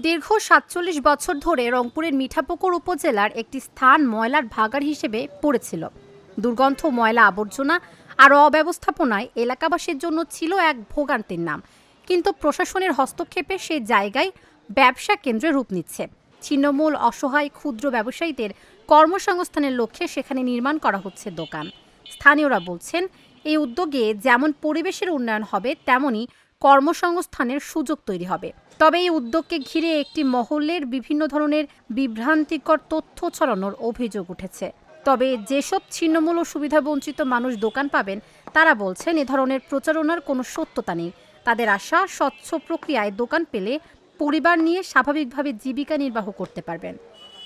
দীর্ঘ ৪৭ বছর ধরে রংপুরের মিঠাপুকুর উপজেলার একটি স্থান ময়লার ভাগাড় হিসেবে পড়েছিল। দুর্গন্ধ, ময়লা, আবর্জনা আর অব্যবস্থাপনায় এলাকাবাসীর জন্য ছিল এক ভোগান্তির নাম। কিন্তু প্রশাসনের হস্তক্ষেপে সে জায়গায় ব্যবসা কেন্দ্রে রূপ নিচ্ছে। ছিন্নমূল, অসহায় ক্ষুদ্র ব্যবসায়ীদের কর্মসংস্থানের লক্ষ্যে সেখানে নির্মাণ করা হচ্ছে দোকান। স্থানীয়রা বলছেন, এই উদ্যোগে যেমন পরিবেশের উন্নয়ন হবে, তেমনি কর্মসংস্থানের সুযোগ তৈরি হবে। তবে এই উদ্যোগকে ঘিরে একটি মহলের বিভিন্ন ধরনের বিভ্রান্তিকর তথ্য ছড়ানোর অভিযোগ উঠেছে। তবে যেসব ছিন্নমূল ও সুবিধাবঞ্চিত মানুষ দোকান পাবেন, তারা বলছেন এ ধরনের প্রচারণার কোনো সত্যতা নেই। তাদের আশা, স্বচ্ছ প্রক্রিয়ায় দোকান পেলে পরিবার নিয়ে স্বাভাবিকভাবে জীবিকা নির্বাহ করতে পারবেন।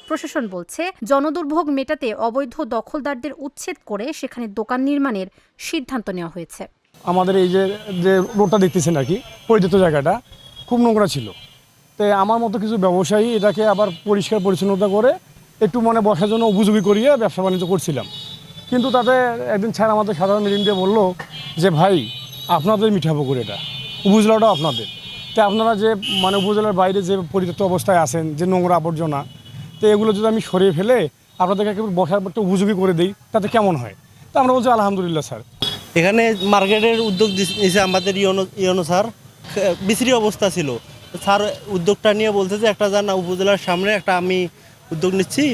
প্রশাসন বলছে, জনদুর্ভোগ মেটাতে অবৈধ দখলদারদের উচ্ছেদ করে সেখানে দোকান নির্মাণের সিদ্ধান্ত নেওয়া হয়েছে। আমাদের এই যে রোডটা দেখতেছেন আর কি, পরিচিত জায়গাটা খুব নোংরা ছিল। তো আমার মতো কিছু ব্যবসায়ী এটাকে আবার পরিষ্কার পরিচ্ছন্নতা করে একটু মনে বসার জন্য উপযোগী করিয়ে ব্যবসা বাণিজ্য করছিলাম। কিন্তু তাতে একদিন স্যার আমাদের সাধারণ মিটিং দিয়ে বললো যে ভাই, আপনাদের মিঠাপুকুর, এটা উপজেলাটাও আপনাদের, তো আপনারা যে উপজেলার বাইরে যে পরিত্যক্ত অবস্থায় আছেন, যে নোংরা আবর্জনা, তো এগুলো যদি আমি সরিয়ে ফেলে আপনাদেরকে একেবারে বসার একটা উপযোগী করে দিই, তাতে কেমন হয়? তো আমরা বলছি আলহামদুলিল্লাহ স্যার। এখানে মার্কেটের উদ্যোগ নিয়েছে আমাদের ইয়নো স্যার। বিশ্রী অবস্থা ছিল, স্যার উদ্যোগটা নিয়ে বলছে যে একটা জানা উপজেলার সামনে একটা আমি উদ্যোগ নিচ্ছি,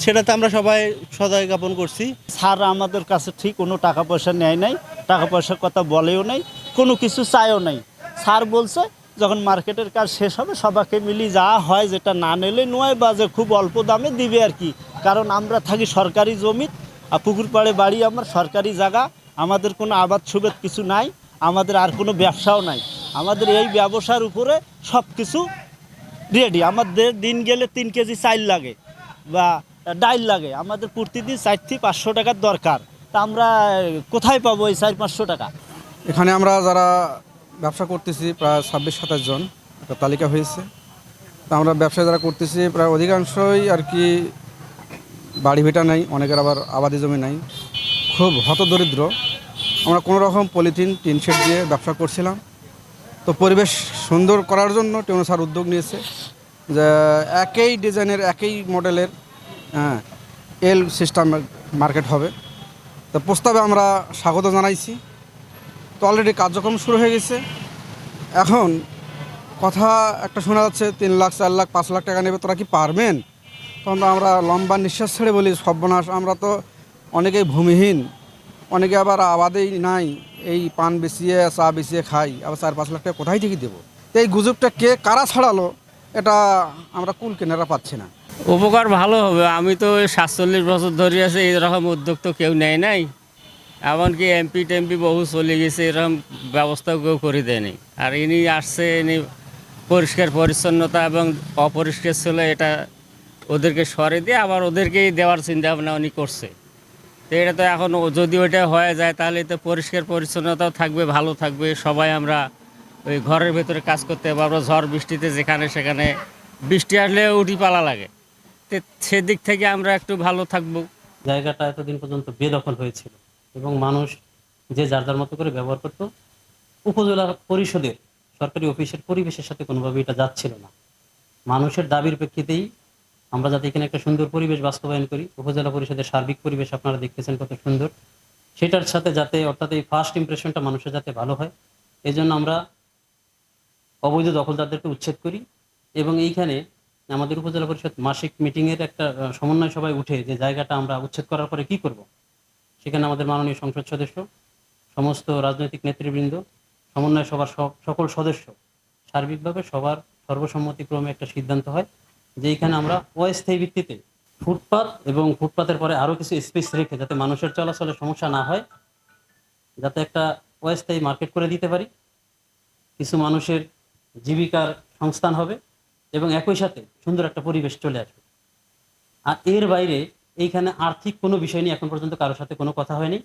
সেটাতে আমরা সবাই সদয় জ্ঞাপন করছি। স্যার আমাদের কাছে ঠিক কোনো টাকা পয়সা নেয় নাই, টাকা পয়সার কথা বলেও নাই, কোনো কিছু চায়ও নাই। স্যার বলছে যখন মার্কেটের কাজ শেষ হবে সবাইকে মিলিয়ে যা হয়, যেটা না নিলে নয় বা যে খুব অল্প দামে দিবে আর কি। কারণ আমরা থাকি সরকারি জমি, আর পুকুর পাড়ে বাড়ি, আমার সরকারি জায়গা, আমাদের কোনো আবাদ সুবেদ কিছু নাই, আমাদের আর কোনো ব্যবসাও নাই। আমাদের এই ব্যবসার উপরে সব কিছু রেডি। আমাদের দিন গেলে 3 কেজি চাল লাগে বা ডাইল লাগে, আমাদের প্রতিদিন 4 থেকে 500 টাকার দরকার। তা আমরা কোথায় পাবো এই 400-500 টাকা? এখানে আমরা যারা ব্যবসা করতেছি প্রায় 26-27 জন একটা তালিকা হয়েছে। তা আমরা ব্যবসা যারা করতেছি প্রায় অধিকাংশই আর কি বাড়ি ভিটা নাই, অনেকের আবার আবাদি জমি নাই, খুব হতদরিদ্র। আমরা কোনো রকম পলিথিন টিন শেড দিয়ে ব্যবসা করছিলাম। তো পরিবেশ সুন্দর করার জন্য টিউনো স্যার উদ্যোগ নিয়েছে যে একই ডিজাইনের একই মডেলের এল সিস্টেম মার্কেট হবে। তো প্রস্তাবে আমরা স্বাগত জানাইছি। তো অলরেডি কার্যক্রম শুরু হয়ে গেছে। এখন কথা একটা শোনা যাচ্ছে 3 লাখ, 4 লাখ, 5 লাখ টাকা নেবে, তোরা কি পারবেন? তখন আমরা লম্বা নিঃশ্বাস ছেড়ে বলি সর্বনাশ, আমরা তো অনেকেই ভূমিহীন, অনেকে আবার আবাদেই নাই, এই পান বেচিয়ে চা বেচিয়ে খাই, আবার 4-5 লাখ টাকা কোথায় থেকে দেবো? তো এই গুজবটা কারা ছড়ালো, এটা আমরা কুল কেনারা পাচ্ছি না। উপকার ভালো হবে। আমি তো 47 বছর ধরে আছে, এরকম উদ্যোগ তো কেউ নেয় নাই। এমনকি এমপি টেমপি বহু চলে গেছে, এরকম ব্যবস্থাও কেউ করে দেয়নি। আর ইনি আসছে, ইনি পরিষ্কার পরিচ্ছন্নতা এবং অপরিষ্কার ছিল এটা ওদেরকে সরে দিয়ে আবার ওদেরকেই দেওয়ার চিন্তা ভাবনা উনি করছে। তো এটা তো এখন যদি ওইটা হয়ে যায় তাহলে তো পরিষ্কার পরিচ্ছন্নতাও থাকবে, ভালো থাকবে, সবাই আমরা ওই ঘরের ভেতরে কাজ করতে পারবো। ঝড় বৃষ্টিতে যেখানে সেখানে বৃষ্টি আসলে উঠি পালা লাগে, তো সেদিক থেকে আমরা একটু ভালো থাকবো। জায়গাটা এতদিন পর্যন্ত বেদখল হয়েছিল এবং মানুষ যে যার যার মতো করে ব্যবহার করত। উপজেলা পরিষদের সরকারি অফিসের পরিবেশের সাথে কোনোভাবে এটা যাচ্ছিল না। মানুষের দাবির প্রেক্ষিতেই আমরা যাতে এখানে একটা সুন্দর পরিবেশ বাস্তবায়ন করি, উপজেলা পরিষদের সার্বিক পরিবেশ আপনারা দেখতেছেন কত সুন্দর, সেটার সাথে যাতে অর্থাৎ এই ফার্স্ট ইমপ্রেশনটা মানুষের যাতে ভালো হয়, এই জন্য আমরা অবৈধ দখলদারদেরকে উচ্ছেদ করি। এবং এইখানে আমাদের উপজেলা পরিষদ মাসিক মিটিংয়ের একটা সমন্বয় সভায় উঠে যে জায়গাটা আমরা উচ্ছেদ করার পরে কি করব, সেখানে আমাদের মাননীয় সংসদ সদস্য, সমস্ত রাজনৈতিক নেতৃবৃন্দ, সমন্বয় সভার সকল সদস্য সার্বিকভাবে সবার সর্বসম্মতিক্রমে একটা সিদ্ধান্ত হয় যে এইখানে আমরা অস্থায়ী ভিত্তিতে ফুটপাত এবং ফুটপাতের পরে আরও কিছু স্পেস রেখে যাতে মানুষের চলাচলের সমস্যা না হয়, যাতে একটা অস্থায়ী মার্কেট করে দিতে পারি, কিছু মানুষের জীবিকার সংস্থান হবে এবং একই সাথে সুন্দর একটা পরিবেশ চলে আসবে। আর এর বাইরে এইখানে আর্থিক কোনো বিষয় নিয়ে এখন পর্যন্ত কারোর সাথে কোনো কথা হয়নি।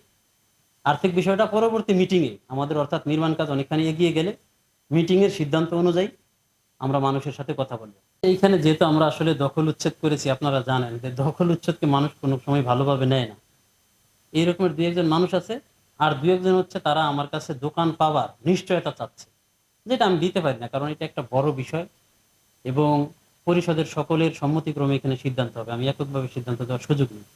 আর্থিক বিষয়টা পরবর্তী মিটিংয়ে আমাদের অর্থাৎ নির্মাণ কাজ অনেকখানি এগিয়ে গেলে মিটিংয়ের সিদ্ধান্ত অনুযায়ী আমরা মানুষের সাথে কথা বলবো। এইখানে যেহেতু আমরা আসলে দখল উচ্ছেদ করেছি, আপনারা জানেন যে দখল উচ্ছেদকে মানুষ কোনো সময় ভালোভাবে নেয় না। এই রকমের 2-1 মানুষ আছে, আর 2-1 হচ্ছে তারা আমার কাছে দোকান পাওয়ার নিশ্চয়তা চাচ্ছে, যেটা আমি দিতে পারি না, কারণ এটা একটা বড় বিষয়। এবং পরিষদের সকলের সম্মতিক্রমে এখানে সিদ্ধান্ত হবে। আমি এককভাবে সিদ্ধান্ত দেওয়ার সুযোগ নেই।